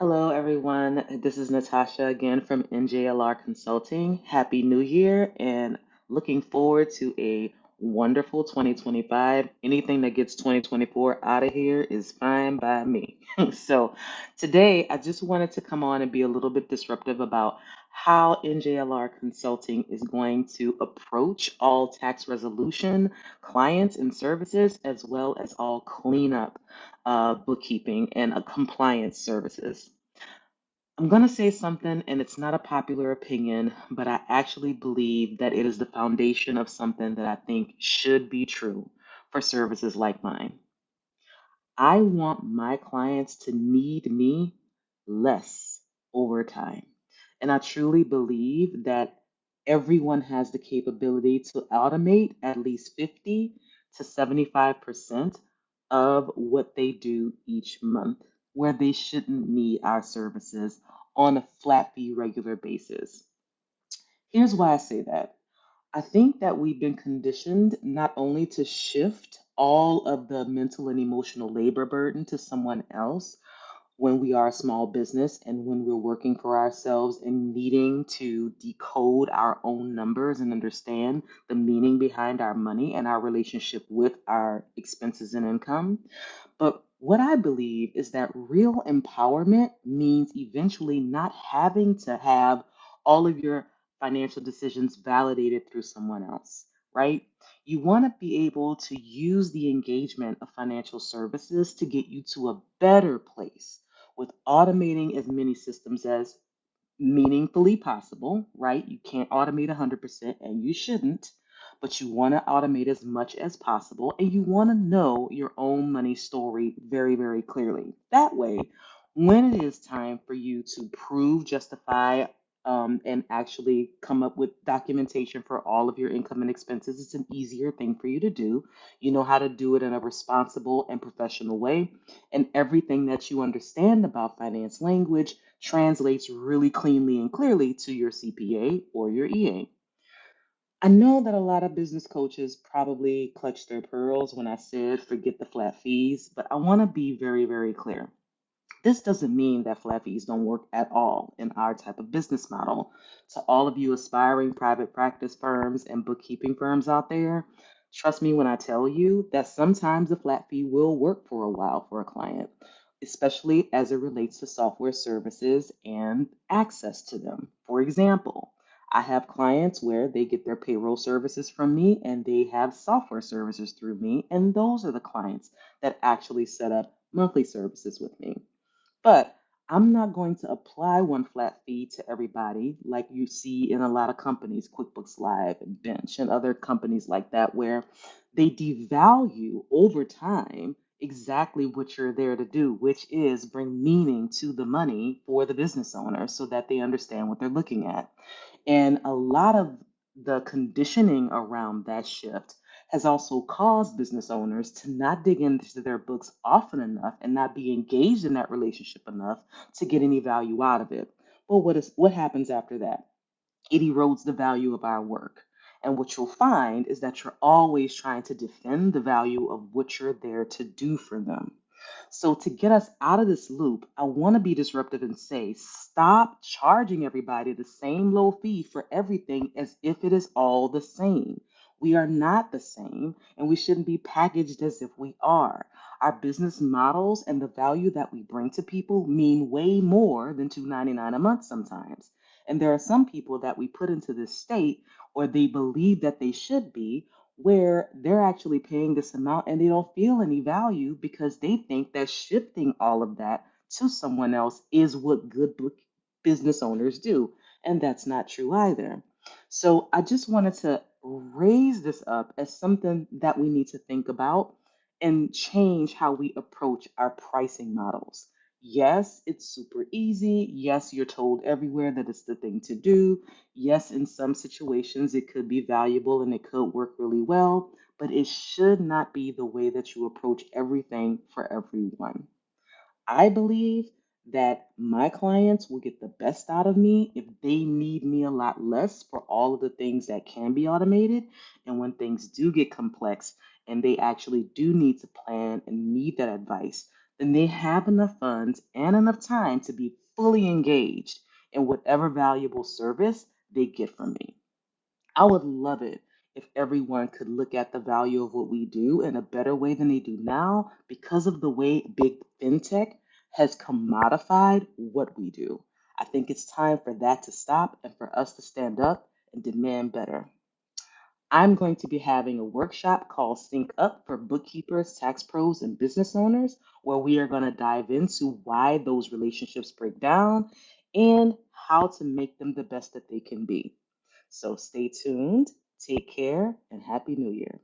Hello, everyone. This is Natasha again from NJLR Consulting. Happy New Year and looking forward to a wonderful 2025. Anything that gets 2024 out of here is fine by me. So, today I just wanted to come on and be a little bit disruptive about how NJLR Consulting is going to approach all tax resolution clients and services, as well as all cleanup bookkeeping and compliance services. I'm going to say something, and it's not a popular opinion, but I actually believe that it is the foundation of something that I think should be true for services like mine. I want my clients to need me less over time. And I truly believe that everyone has the capability to automate at least 50 to 75% of what they do each month, where they shouldn't need our services on a flat fee regular basis. Here's why I say that. I think that we've been conditioned not only to shift all of the mental and emotional labor burden to someone else when we are a small business and when we're working for ourselves and needing to decode our own numbers and understand the meaning behind our money and our relationship with our expenses and income. But what I believe is that real empowerment means eventually not having to have all of your financial decisions validated through someone else, right? You want to be able to use the engagement of financial services to get you to a better place with automating as many systems as meaningfully possible, right? You can't automate 100% and you shouldn't, but you want to automate as much as possible and you want to know your own money story very, very clearly. That way, when it is time for you to prove, justify, and actually come up with documentation for all of your income and expenses, it's an easier thing for you to do. You know how to do it in a responsible and professional way. And everything that you understand about finance language translates really cleanly and clearly to your CPA or your EA. I know that a lot of business coaches probably clutched their pearls when I said forget the flat fees, but I want to be very, very clear. This doesn't mean that flat fees don't work at all in our type of business model. To all of you aspiring private practice firms and bookkeeping firms out there, trust me when I tell you that sometimes a flat fee will work for a while for a client, especially as it relates to software services and access to them. For example, I have clients where they get their payroll services from me and they have software services through me, and those are the clients that actually set up monthly services with me. But I'm not going to apply one flat fee to everybody like you see in a lot of companies, QuickBooks Live and Bench and other companies like that, where they devalue over time exactly what you're there to do, which is bring meaning to the money for the business owner so that they understand what they're looking at. And a lot of the conditioning around that shift has also caused business owners to not dig into their books often enough and not be engaged in that relationship enough to get any value out of it. Well, what happens after that? It erodes the value of our work. And what you'll find is that you're always trying to defend the value of what you're there to do for them. So, to get us out of this loop, I want to be disruptive and say stop charging everybody the same low fee for everything as if it is all the same. We are not the same, and we shouldn't be packaged as if we are. Our business models and the value that we bring to people mean way more than $2.99 a month sometimes. And there are some people that we put into this state, or they believe that they should be, where they're actually paying this amount and they don't feel any value because they think that shifting all of that to someone else is what good business owners do. And that's not true either. So I just wanted to raise this up as something that we need to think about and change how we approach our pricing models. Yes, it's super easy. Yes, you're told everywhere that it's the thing to do. Yes, in some situations it could be valuable and it could work really well, but it should not be the way that you approach everything for everyone. I believe that my clients will get the best out of me if they need me a lot less for all of the things that can be automated. And when things do get complex and they actually do need to plan and need that advice, then they have enough funds and enough time to be fully engaged in whatever valuable service they get from me. I would love it if everyone could look at the value of what we do in a better way than they do now because of the way big fintech has commodified what we do. I think it's time for that to stop and for us to stand up and demand better. I'm going to be having a workshop called Sync Up for bookkeepers, tax pros, and business owners, where we are going to dive into why those relationships break down and how to make them the best that they can be. So stay tuned, take care, and Happy New Year.